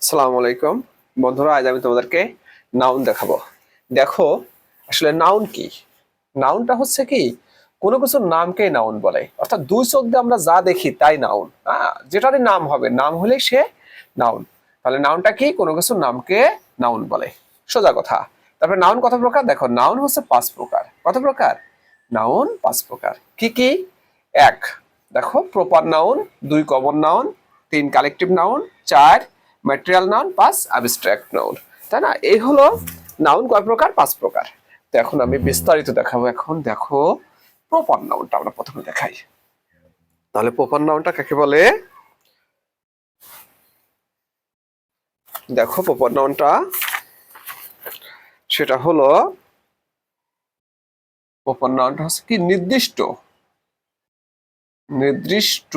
আসসালামু আলাইকুম বন্ধুরা, আজ আমি তোমাদেরকে নাউন দেখাবো। দেখো, আসলে নাউন কি? নাউনটা হচ্ছে কি, কোনো কিছুর নামকেই নাউন বলে। অর্থাৎ দুই চোখ দিয়ে আমরা যা দেখি তাই নাউন। যেটারই নাম হবে, নাম হলেই সে নাউন। তাহলে নাউনটা কি? কোনো কিছুর নামকে নাউন বলে, সোজা কথা। তারপরে নাউন কত প্রকার? দেখো, নাউন হচ্ছে 5 প্রকার। কত প্রকার? নাউন 5 প্রকার। কি কি? এক, দেখো, proper noun. 2, common noun. 3, collective noun. 4, material noun. 5, abstract noun. তাই না? এই হলো নাউন কয় প্রকার? 5 প্রকার। তো এখন আমি বিস্তারিত দেখাবো। এখন দেখো, প্রপার নাউনটা আমরা প্রথমে দেখাই। তাহলে প্রপার নাউনটা কাকে বলে? দেখো, প্রপার নাউনটা সেটা হলো, প্রপার নাউনটা হচ্ছে কি, নির্দিষ্ট নির্দিষ্ট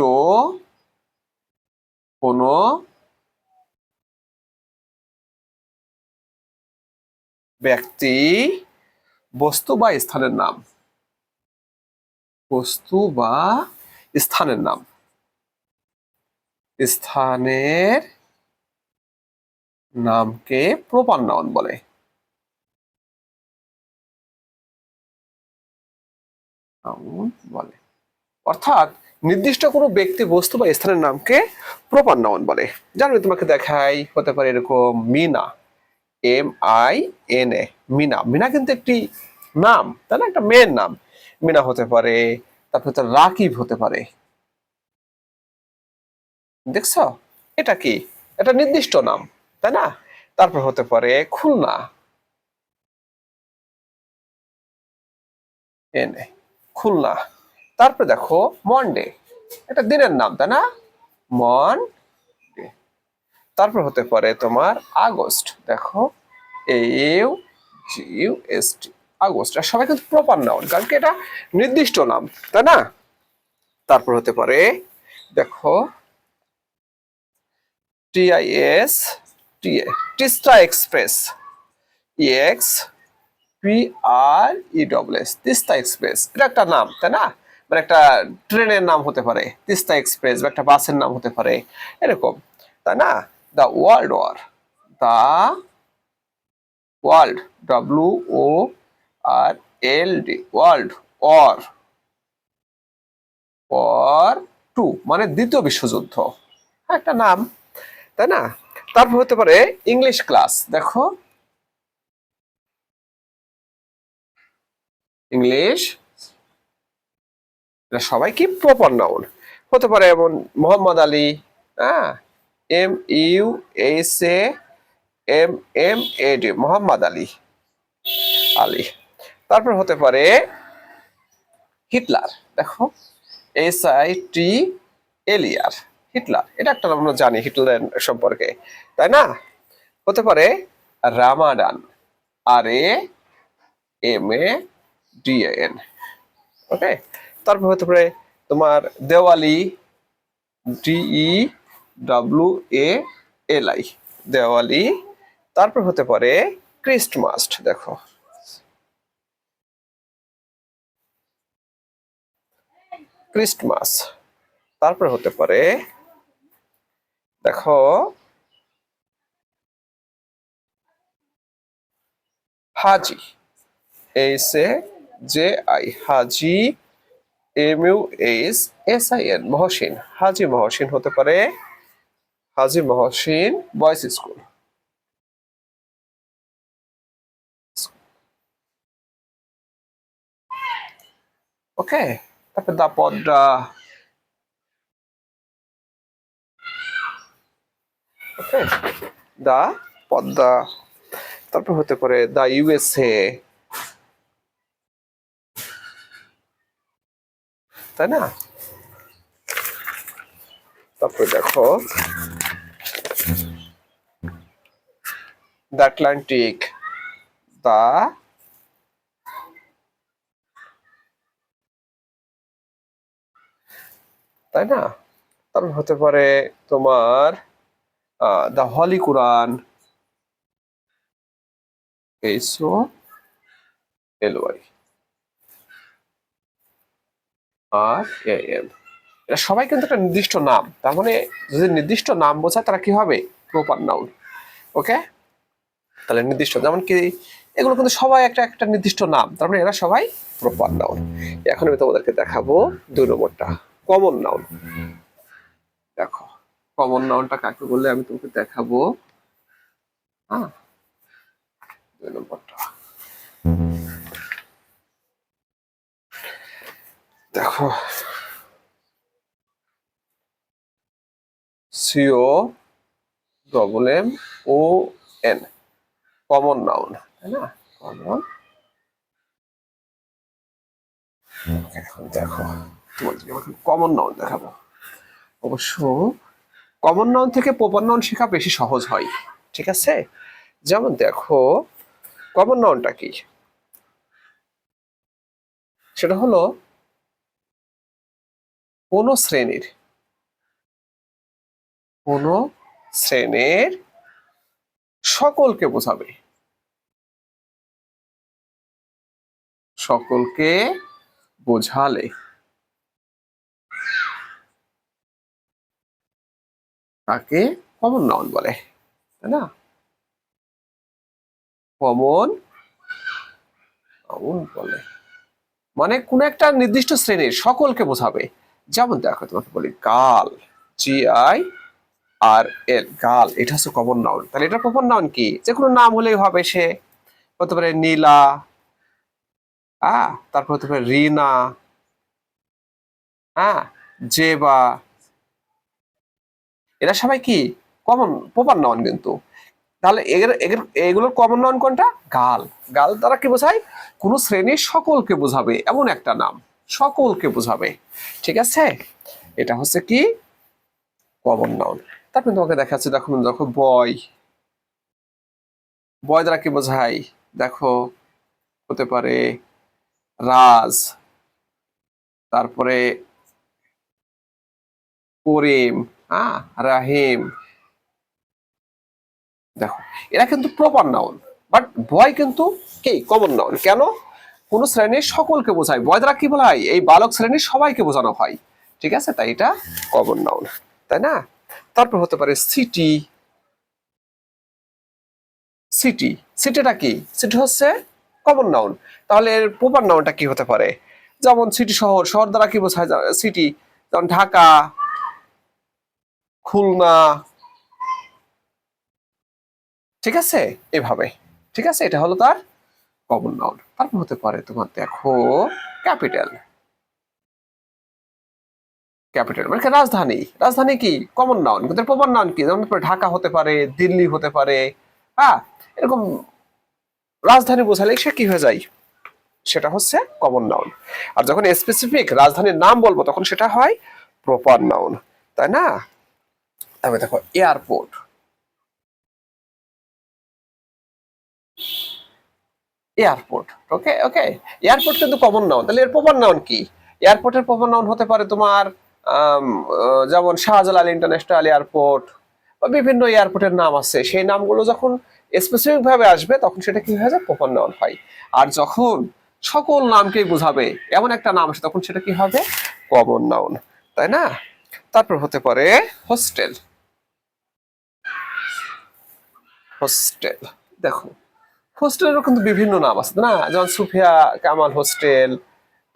কোনো ব্যক্তি, বস্তু বা স্থানের নাম। বস্তু বা স্থানের নাম। স্থানের নামকে প্রপার নাউন বলে। নাউন বলে অর্থাৎ নির্দিষ্ট কোনো ব্যক্তি, বস্তু বা স্থানের নামকে প্রপার নাউন বলে। যেমন তোমাকে দেখাই, হতে পারে এরকম মিনা, MINA, মিনা। মিনা কিন্তু একটি নাম, তাই না? একটা মেয়ের নাম। মিনা হতে পারে। তারপর রাকিব হতে পারে। দেখছো, এটা কি? এটা নির্দিষ্ট নাম, তাই না? তারপর হতে পারে খুলনা, এনে, খুলনা। তারপরে দেখো মন্ডে, এটা দিনের নাম, তাই না? মন। তারপর হতে পারে তোমার আগস্ট, দেখো, AUGUST, আগস্ট। আর সবাই কিন্তু প্রপার নাউন, কারণ কি এটা নির্দিষ্ট নাম, তাই না? তারপর হতে পারে, দেখো, TISTA express, EXPRESS, Teesta express. এটা একটা নাম, তাই না? মানে একটা ট্রেনের নাম হতে পারে তিস্তা এক্সপ্রেস, বা একটা বাসের নাম হতে পারে, এরকম, তাই না? The world war, the world, WORLD, world war, war 2, মানে দ্বিতীয় বিশ্বযুদ্ধ, একটা নাম, তাই না? তারপর হতে পারে ইংলিশ ক্লাস, দেখো, ইংলিশ। সবাই কি প্রপার নাউন হতে পারে। এমন মোহাম্মদ আলী, হ্যাঁ, MUHAMMAD, মোহাম্মদ আলী, আলী। তারপর হতে পারে হিটলার, দেখো, SITLER, হিটলার। এটা একটা আমরা জানি হিটলার সম্পর্কে, তাই না? হতে পারে রামাডান, RAMADAN, ওকে। তারপর হতে পারে তোমার দেওয়ালি, DEWALI, দেওয়ালি। তারপর হতে পারে ক্রিস্টমাস, দেখো, ক্রিস্টমাস। তারপর হতে পারে, দেখো, হাজি, HAJI, হাজি, MUHSIN, মহসিন, হাজি মহসিন হতে পারে, হাজি মহসিন বয়েজ স্কুল, ওকে। তারপর দা পদ্মা, ওকে, দা পদ্মা। তারপর হতে পারে দা USA, তাই না? তারপরে দেখো দা আটলান্টিক, দা, তাই না? তারপর হতে পারে তোমার দা হলি কোরআন, HOLY, RAM। এটা সবাই কিন্তু একটা নির্দিষ্ট নাম। তার মানে যদি নির্দিষ্ট নাম বোঝায়, তারা কি হবে? Proper noun. ওকে, তাহলে নির্দিষ্ট, যেমন কি এগুলো কিন্তু সবাই একটা একটা নির্দিষ্ট নাম, তার মানে এরা সবাই প্রপার নাউন। এখন আমি তোমাদেরকে দেখাবো 2 নম্বরটা, কমন নাউন। দেখো কমন নাউনটা কাকে বলে আমি তোমাকে দেখাবো। হ্যাঁ, 2 নম্বরটা দেখো, COMMON, কমন নাউন, তাই না? কমন। এখন দেখো তোমাদেরকে কমন নাউন দেখাবো। অবশ্য কমন নাউন থেকে প্রপার নাউন শেখা বেশি সহজ হয়, ঠিক আছে? যেমন দেখো কমন নাউনটা কি, সেটা হলো কোন শ্রেণীর সকলকে বোঝাবে, সকলকে বোঝালে তাকে কমন নাউন বলে, তাই না? কমন নাউন বলে মানে কোন একটা নির্দিষ্ট শ্রেণীর সকলকে বোঝাবে। যেমন দেখো তোমাকে বলি গার্ল, GIRL, গার্ল, এটা হচ্ছে কমন নাউন। তাহলে এটা প্রপার নাউন কি, যে কোনো নাম হলেই হবে, সে হতে পারে নীলা, তারপর হতে পারে রিনা, জেবা, এরা সবাই কি কমন প্রপার নাউন কিন্তু। তাহলে এগুলোর কমন নাউন কোনটা? গার্ল। গার্ল দ্বারা কি বোঝায়, কোন শ্রেণীর সকলকে বোঝাবে এমন একটা নাম, সকলকে বোঝাবে, ঠিক আছে? এটা হচ্ছে কি কমন নাউন। তারপর তোমাকে দেখাচ্ছি, দেখো দেখো বয়, বয় দ্বারা কি বোঝায়, দেখো হতে পারে রাজ, তারপরে করিম, রাহিম। দেখো এরা কিন্তু প্রপার নাউন, বাট বয় কিন্তু কি কমন নাউন। কেন? কোন শ্রেণীর সকলকে বোঝায়, বয় দ্বারা কি বলা হয়, এই বালক শ্রেণীর সবাইকে বোঝানো হয়, ঠিক আছে? তাই এটা কমন নাউন, তাই না? তারপর হতে পারে সিটি, সিটি, সিটিটা কি, সিটি হচ্ছে কমন নাউন। তাহলে এর প্রপার নাউনটা কি হতে পারে? যেমন সিটি শহর, শহর দ্বারা কি বোঝায় সিটি, যেমন ঢাকা, খুলনা, ঠিক আছে? এভাবে, ঠিক আছে? এটা হলো তার কমন নাউন। তারপর হতে পারে তোমার দেখো ক্যাপিটাল, ক্যাপিটাল মানে রাজধানী, রাজধানী কি কমন নাউন, কিন্তু প্রপার নাউন কি, যেমন ঢাকা হতে পারে, দিল্লি হতে পারে, এরকম রাজধানী বোঝালে সে কি হয়ে যায়, সেটা হচ্ছে কমন নাউন। আর যখন স্পেসিফিক রাজধানীর নাম বলবো তখন সেটা হয় প্রপার নাউন, তাই না? তবে দেখো এয়ারপোর্ট, এয়ারপোর্ট, ওকে ওকে, এয়ারপোর্ট কিন্তু কমন নাউন। তাহলে এর প্রপার নাউন কি? এয়ারপোর্টের প্রপার নাউন হতে পারে তোমার যেমন শাহজালাল ইন্টারন্যাশনাল এয়ারপোর্ট, বা বিভিন্ন এয়ারপোর্টের নাম আছে, সেই নামগুলো যখন স্পেসিফিক ভাবে আসবে তখন সেটা কি হয়ে যায়, প্রপার নাউন হয়। আর যখন সকল নামকেই বোঝাবে এমন একটা নাম আসে তখন সেটা কি হবে, কমন নাউন, তাই না? তারপর হতে পারে হোস্টেল, হোস্টেল, দেখো হোস্টেলেরও কিন্তু বিভিন্ন নাম আছে না, যেমন সুফিয়া কামাল হোস্টেল,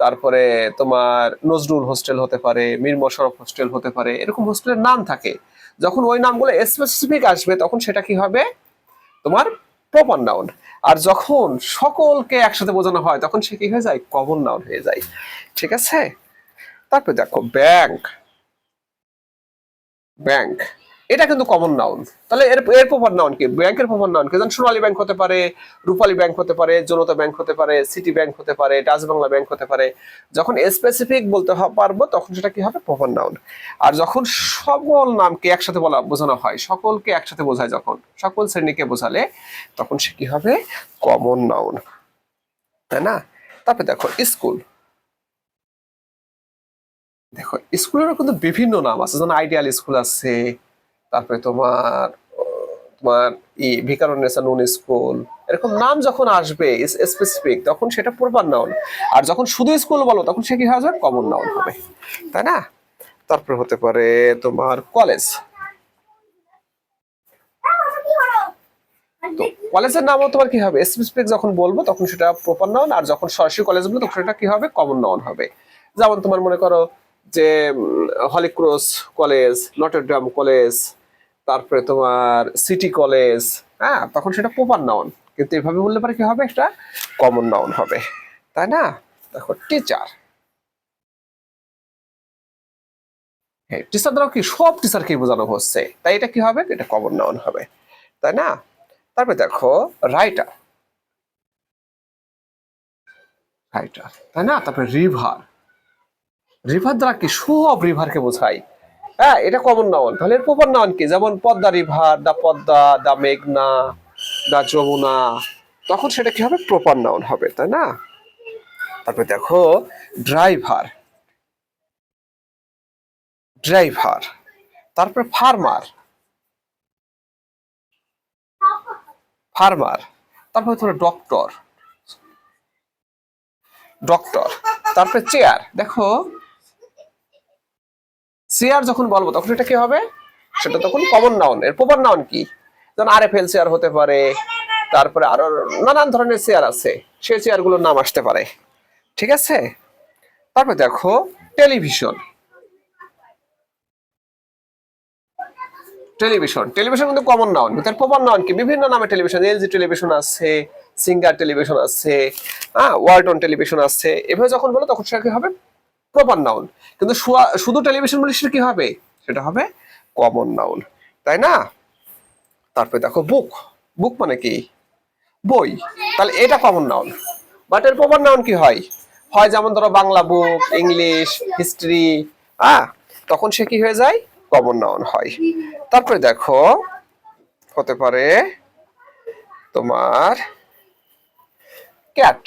তারপরে তোমার নজরুল হোস্টেল হতে পারে, মীর মোশাররফ হোস্টেল হতে পারে, এরকম হোস্টেলের নাম থাকে। যখন ওই নামগুলো স্পেসিফিক আসবে তখন সেটা কি হবে, তোমার প্রপার নাউন। আর যখন সকলকে একসাথে বোঝানো হয় তখন সে কি হয়ে যায়, কমন নাউন হয়ে যায়, ঠিক আছে? তারপরে দেখো ব্যাংক, ব্যাংক এটা কিন্তু কমন নাউন। তাহলে এর এর প্রপার নাউন কি, ব্যাংকের প্রপার নাউন কি, যেমন সোনালী ব্যাংক হতে পারে, রূপালী ব্যাংক হতে পারে, জনতা ব্যাংক হতে পারে, সিটি ব্যাংক হতে পারে, ডাচ বাংলা ব্যাংক হতে পারে। যখন স্পেসিফিক বলতে পারবো তখন সেটা কি হবে, প্রপার নাউন। আর যখন সকল নামকে একসাথে বলা বোঝানো হয়, সকলকে একসাথে বোঝায়, যখন সকল শ্রেণীকে বোঝালে তখন সে কি হবে, কমন নাউন, তাই না? তারপরে দেখো স্কুল, দেখো স্কুলেরও কিন্তু বিভিন্ন নাম আছে, যেমন আইডিয়াল স্কুল আছে, তারপরে তোমার তোমার ভিকারুননিসা নূন স্কুল, এরকম নাম যখন আসবে স্পেসিফিক তখন সেটা প্রপার নাউন। আর যখন শুধু স্কুল বলো তখন সে কি হয়ে যাবে, কমন নাউন হবে, তাই না? তারপর হতে পারে তোমার কলেজ, তো কলেজের নামও তোমার কি হবে, স্পেসিফিক যখন বলবো তখন সেটা প্রপার নাউন, আর যখন সরাসরি কলেজ বলবো তখন সেটা কি হবে, কমন নাউন হবে। যেমন তোমার মনে করো যে Holy Cross college, Notre Dame college, তারপরে তোমার সিটি কলেজ, হ্যাঁ, তখন সেটা প্রপার নাউন। কিন্তু এভাবে বললে পারে কি হবে, একটা কমন নাউন হবে, তাই না? দেখো টিচার, হ্যাঁ টিচার দ্বারা কি সব টিচারকে বোঝানো হচ্ছে, তাই এটা কি হবে, এটা কমন নাউন হবে, তাই না? তারপরে দেখো রাইটার, রাইটার, তাই না? তারপরে রিভার, রিভার দ্বারা কি সব রিভারকে বোঝায়, হ্যাঁ এটা কমন নাউন। তাহলে এর প্রপার নাউন কি, যেমন পদ্মা রিভার, দা পদ্মা, দা মেঘনা, দা যমুনা, তখন সেটা কি হবে, প্রপার নাউন হবে, তাই না? তারপরে দেখো ড্রাইভার, ড্রাইভার, তারপরে ফার্মার, ফার্মার, তারপরে ধরো ডক্টর, ডক্টর, তারপরে চেয়ার, দেখো চেয়ার যখন বলবো তখন এটা কি হবে, সেটা তখন কমন নাউন। এর প্রপার নাউন কি, যেমন আরএফএল চেয়ার হতে পারে, তারপরে আরো নানান ধরনের চেয়ার আছে, সেই চেয়ার গুলোর নাম আসতে পারে, ঠিক আছে? তারপরে দেখো টেলিভিশন, টেলিভিশন, টেলিভিশন কিন্তু কমন নাউন, কিন্তু এর প্রপার নাউন কি, বিভিন্ন নামে টেলিভিশন, এলজি টেলিভিশন আছে, সিঙ্গার টেলিভিশন আছে, হ্যাঁ ওয়ালটন টেলিভিশন আছে, এভাবে যখন বলো তখন সেটা কি হবে, প্রপার নাউন। কিন্তু শুধু টেলিভিশন বলে সেটা কি হবে, সেটা হবে কমন নাউন, তাই না? তারপরে দেখো বুক, বুক মানে কি, বই, তাহলে এটা কমন নাউন। বাট এর প্রপার নাউন কি হয়, হয় যেমন ধরো বাংলা বুক, ইংলিশ, হিস্ট্রি, তখন সে কি হয়ে যায়, কমন নাউন হয়। তারপরে দেখো হতে পারে তোমার ক্যাট,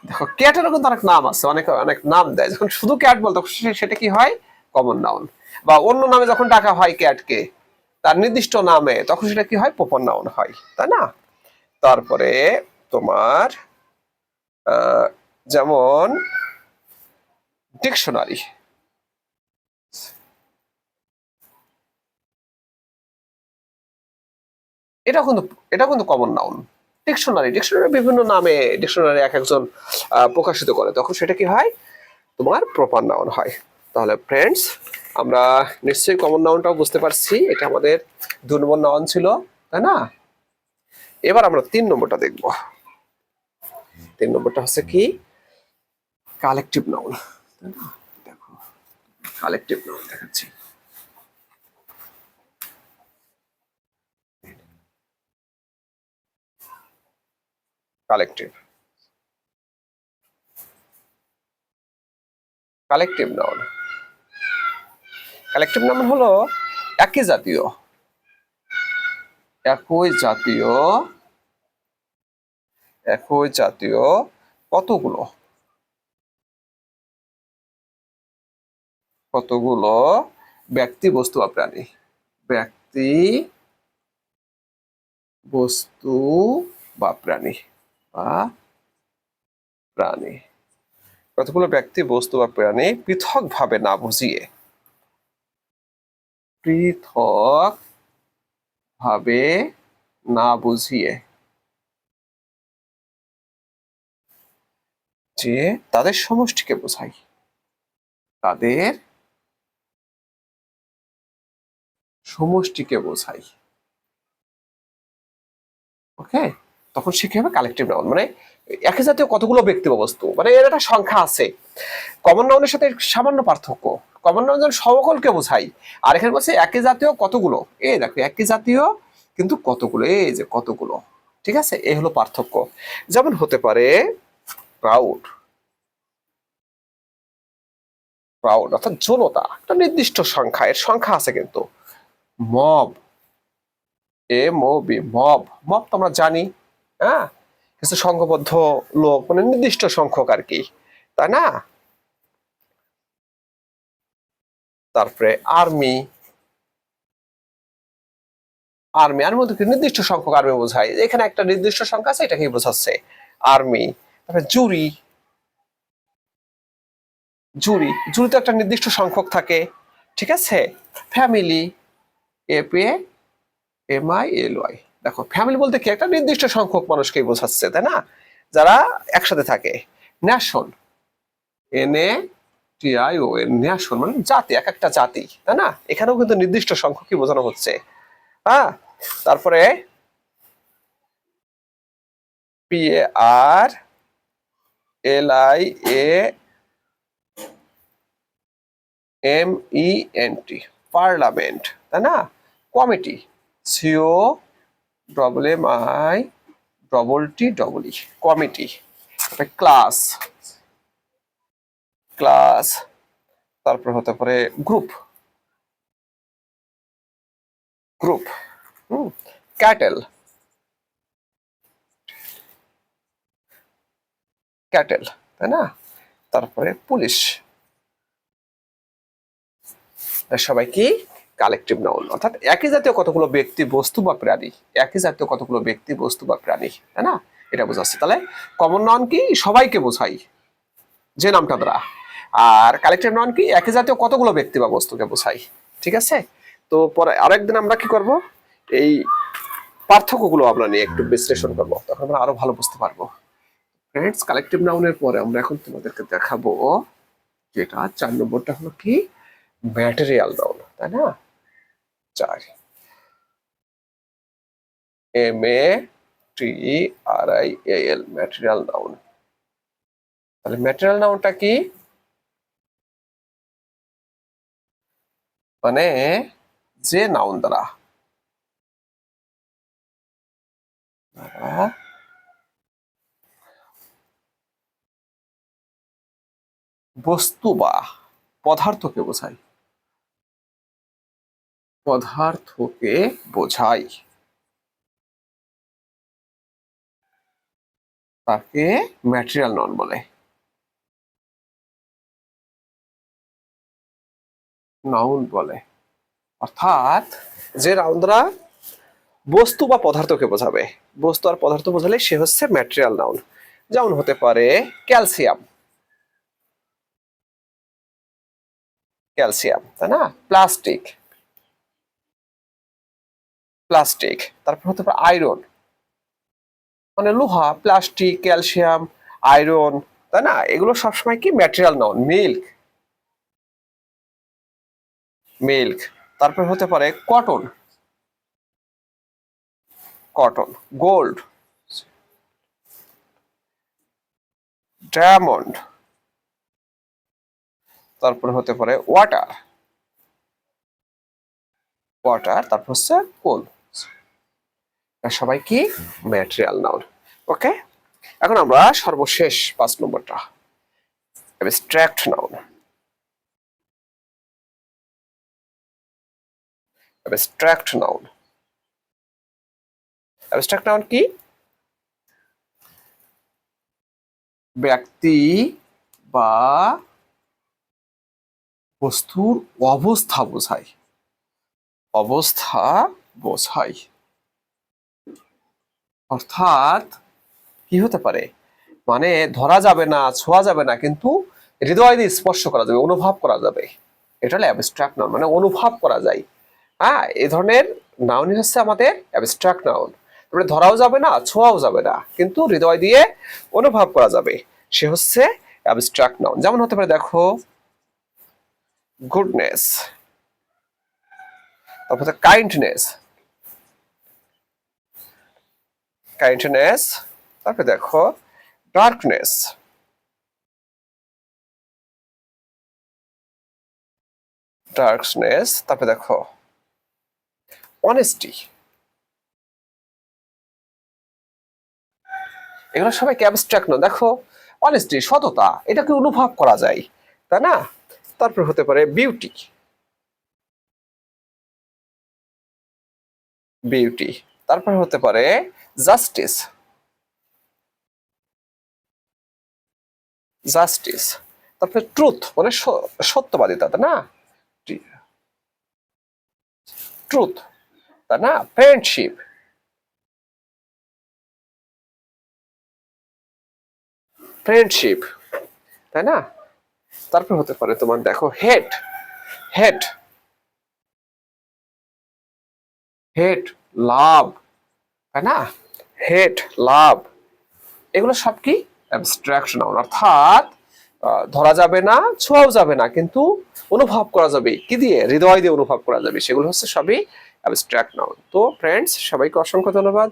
দেখো ক্যাটেরও কিন্তু অনেক নাম আছে, অনেক অনেক নাম দেয়, যখন শুধু ক্যাট বলতো সেটা কি হয়, কমন নাউন। বা অন্য নামে যখন ডাকা হয় ক্যাটকে, তার নির্দিষ্ট নামে, তখন সেটা কি হয়, প্রপার নাউন হয়, তাই না? তারপরে তোমার যেমন ডিকশনারি, এটা কিন্তু, এটা কিন্তু কমন নাউন। ডিকশনারি, ডিকশনারি বিভিন্ন নামে ডিকশনারি এক একজন প্রকাশিত করে, তখন সেটা কি হয়, তোমার প্রপার নাউন হয়। তাহলে ফ্রেন্ডস, আমরা নিশ্চয়ই কমন নাউনটাও বুঝতে পারছি, এটা আমাদের 2 নম্বর নাউন ছিল, তাই না? এবার আমরা 3 নম্বরটা দেখব। 3 নম্বরটা হচ্ছে কি, কালেকটিভ নাউন, তাই না? দেখো কালেকটিভ নাউন দেখাচ্ছি। Collective, collective noun, collective noun হলো একই জাতীয়, একই জাতীয়, একই জাতীয় কতগুলো, কতগুলো ব্যক্তি বস্তু বা প্রাণী, ব্যক্তি বস্তু বা প্রাণী, বা প্রাণী, কতগুলো ব্যক্তি বস্তু বা প্রাণী পৃথক ভাবে না বুঝিয়ে, পৃথক ভাবে না বুঝিয়ে, যে তাদের সমষ্টিকে বোঝায়, তাদের সমষ্টিকে বোঝায়, ওকে? তখন সে কি হবে, কালেকটিভ নাউন। মানে একই জাতীয় কতগুলো ব্যক্তি বা বস্তু, মানে এর একটা সংখ্যা আছে। কমন নাউনের সাথে সামান্য পার্থক্য, কমন নাউন যেন সকলকে বোঝায়, আর এখানে বলছে একই জাতীয় কতগুলো, এই দেখো একই জাতীয় কিন্তু কতগুলো, এই যে কতগুলো, ঠিক আছে, এই হলো পার্থক্য। যেমন হতে পারে ক্রাউড, ক্রাউড অর্থাৎ জনতা, একটা নির্দিষ্ট সংখ্যা, এর সংখ্যা আছে কিন্তু। মব, MOB, মব, মব তো আমরা জানি, হ্যাঁ কিছু সংঘবদ্ধ লোক, মানে নির্দিষ্ট সংখ্যক আর কি, তাই না? তারপরে আর্মি, আর্মি, আর্মি মধ্যে নির্দিষ্ট সংখ্যক আর্মি বোঝায়, এখানে একটা নির্দিষ্ট সংখ্যা আছে, এটাকেই বোঝাচ্ছে আর্মি। তারপরে জুরি, জুরি, জুরিতে একটা নির্দিষ্ট সংখ্যক থাকে, ঠিক আছে? Family, FA MILY। দেখো ফ্যামিলি বলতে কি একটা নির্দিষ্ট সংখ্যক মানুষকে বোঝাচ্ছে, তাই না, যারা একসাথে থাকে। ন্যাশন, NATION, ন্যাশন মানে জাতি, এক একটা জাতি, তাই না, এখানেও কিন্তু নির্দিষ্ট সংখ্যকই বোঝানো হচ্ছে। হ্যাঁ, তারপরে PARLIAMENT, পার্লামেন্ট, তাই না। Committee, COMMITTE, committee. Class, class. তারপর হতে পারে গ্রুপ, গ্রুপ। ক্যাটেল, ক্যাটেল, তাই না। তারপরে পুলিশ। সবাই কি কালেকটিভ নাউন, অর্থাৎ একই জাতীয় কতগুলো ব্যক্তি, বস্তু বা প্রাণী, একই জাতীয় কতগুলো ব্যক্তি, বস্তু বা প্রাণী, তাই না, এটা বোঝাচ্ছে। তাহলে কমন নাউন কি সবাইকে বোঝাই যে নামটা দ্বারা, আর কালেকটিভ নাউন কি একই জাতীয় কতগুলো ব্যক্তি বা বস্তুকে বোঝাই। ঠিক আছে, তো পরে আরেকদিন আমরা কি করব, এই পার্থক্যগুলো আমরা নিয়ে একটু বিশ্লেষণ করবো, তখন আমরা আরো ভালো বুঝতে পারবো। ফ্রেন্ডস, কালেকটিভ নাউনের পরে আমরা এখন তোমাদেরকে দেখাবো যেটা 4 নম্বরটা হলো কি ম্যাটেরিয়াল নাউন, তাই না। 4, MATERIAL, ম্যাটেরিয়াল নাউন। তাহলে ম্যাটেরিয়াল নাউনটা কি, মানে যে নাউন দ্বারা বস্তু বা পদার্থকে বোঝায়, পদার্থকে বোঝায়, তাকে ম্যাটেরিয়াল নাউন বলে, নাউন বলে। অর্থাৎ যে নাউন দ্বারা বস্তু বা পদার্থকে বোঝাবে, বস্তু আর পদার্থ বোঝালে সে হচ্ছে ম্যাটেরিয়াল নাউন। যেমন হতে পারে ক্যালসিয়াম, ক্যালসিয়াম, তাই না। Plastic, plastic. তারপর হতে পারে আয়রন, মানে লোহা, প্লাস্টিক, ক্যালসিয়াম, আয়রন, তাই না, এগুলো সবসময় কি ম্যাটেরিয়াল নাউন। Milk, milk. তারপর হতে পারে কটন, কটন। Gold, diamond. তারপর হতে পারে ওয়াটার, ওয়াটার। তারপর হচ্ছে কোল। সবাই কি ম্যাটেরিয়াল নাউন। ওকে, এখন আমরা সর্বশেষ 5 নম্বরটা abstract noun. Abstract noun, abstract noun কি ব্যক্তি বা বস্তুর অবস্থা বোঝায়, অবস্থা বোঝায়। অর্থাৎ কি হতে পারে, মানে ধরা যাবে না, ছোঁয়া যাবে না, কিন্তু হৃদয় দিয়ে স্পর্শ করা যাবে, অনুভব করা যাবে। এটা হলো অ্যাবস্ট্রাক্ট নাউন, মানে অনুভব করা যায়। হ্যাঁ, এই ধরনের নাউনই হচ্ছে আমাদের অ্যাবস্ট্রাক্ট নাউন। তারপরে ধরাও যাবে না, ছোঁয়াও যাবে না, কিন্তু হৃদয় দিয়ে অনুভব করা যাবে, সে হচ্ছে অ্যাবস্ট্রাক্ট নাউন। যেমন হতে পারে দেখো গুডনেস, তারপরে কাইন্ডনেস, কাইন্ডনেস। তারপরে দেখো ডার্কনেস, ডার্কনেস। তারপরে দেখো অনেস্টি। এগুলো সবাই অ্যাবস্ট্রাক্ট নাউন। দেখো অনেস্টি, সততা, এটাকে অনুভব করা যায়, তাই না। তারপর হতে পারে বিউটি, বিউটি। তারপর হতে পারে জাস্টিস, জাস্টিস। তারপরে ট্রুথ, মানে সত্যবাদিতা, তাই না, ট্রুথ, তাই না। ফ্রেন্ডশিপ, ফ্রেন্ডশিপ, তাই না। তারপর হতে পারে তোমার দেখো হেট, হেট, হেট। লাভ, তাই না? হেট, লাভ, এগুলো সব কি অ্যাবস্ট্রাক্ট নাউন, অর্থাৎ ধরা যাবে না, ছোঁয়াও যাবে না, কিন্তু অনুভব করা যাবে কি দিয়ে, হৃদয় দিয়ে অনুভব করা যাবে, সেগুলো হচ্ছে সবই অ্যাবস্ট্রাক্ট নাউন। তো ফ্রেন্ডস, সবাইকে অসংখ্য ধন্যবাদ।